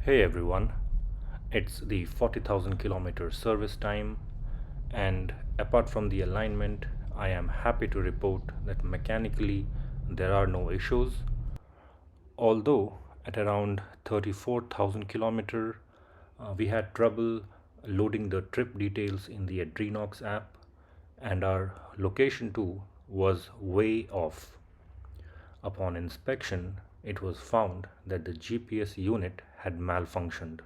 Hey everyone, it's the 40,000 kilometer service time, and apart from the alignment, I am happy to report that mechanically there are no issues. Although at around 34,000 kilometer, we had trouble loading the trip details in the Adrenox app, and our location too was way off. Upon inspection, it was found that the GPS unit had malfunctioned.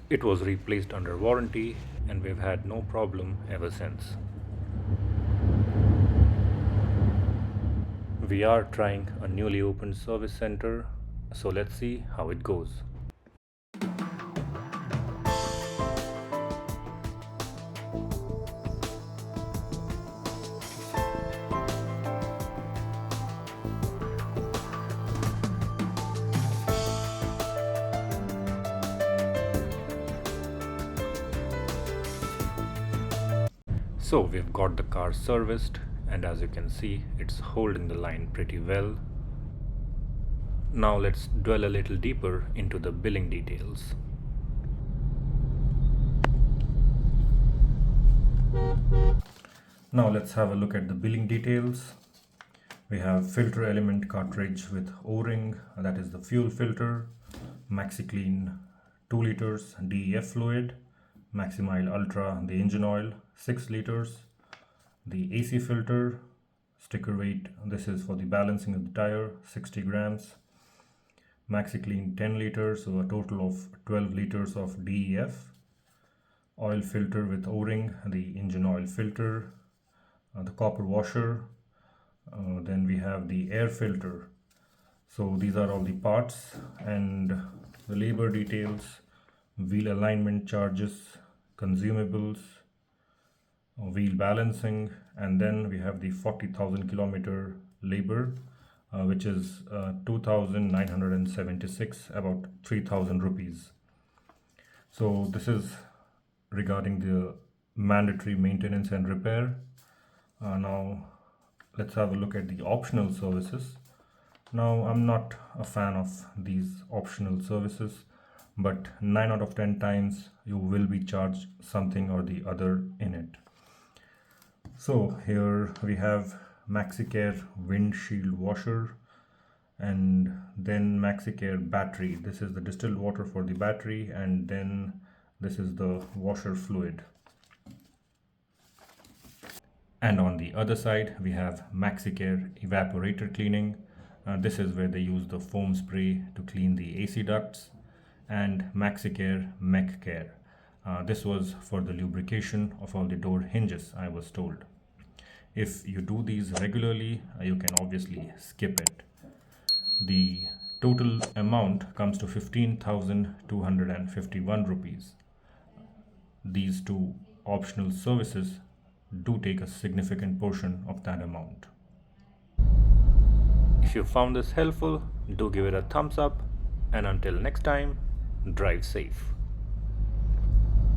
It was replaced under warranty and we've had no problem ever since. We are trying a newly opened service center, so let's see how it goes. So we've got the car serviced, and as you can see, it's holding the line pretty well. Now let's dwell a little deeper into the billing details. Now let's have a look at the billing details. We have filter element cartridge with O-ring, that is the fuel filter, MaxiClean 2 liters DEF fluid, Maximile Ultra the engine oil 6 liters, the AC filter, sticker weight, this is for the balancing of the tire, 60 grams, MaxiClean 10 liters, so a total of 12 liters of DEF, oil filter with O-ring, the engine oil filter, the copper washer, then we have the air filter. So these are all the parts and the labor details, wheel alignment charges, consumables, wheel balancing, and then we have the 40,000 kilometer labor, which is 2,976, about 3,000 rupees. So this is regarding the mandatory maintenance and repair. Now let's have a look at the optional services. Now I'm not a fan of these optional services, but 9 out of 10 times you will be charged something or the other in it. So here we have MaxiCare windshield washer, and then MaxiCare battery. This is the distilled water for the battery, and then this is the washer fluid. And on the other side we have MaxiCare evaporator cleaning. This is where they use the foam spray to clean the AC ducts, and MaxiCare Mech Care. This was for the lubrication of all the door hinges, I was told. If you do these regularly, you can obviously skip it. The total amount comes to 15,251 rupees. These two optional services do take a significant portion of that amount. If you found this helpful, do give it a thumbs up, and until next time, drive safe.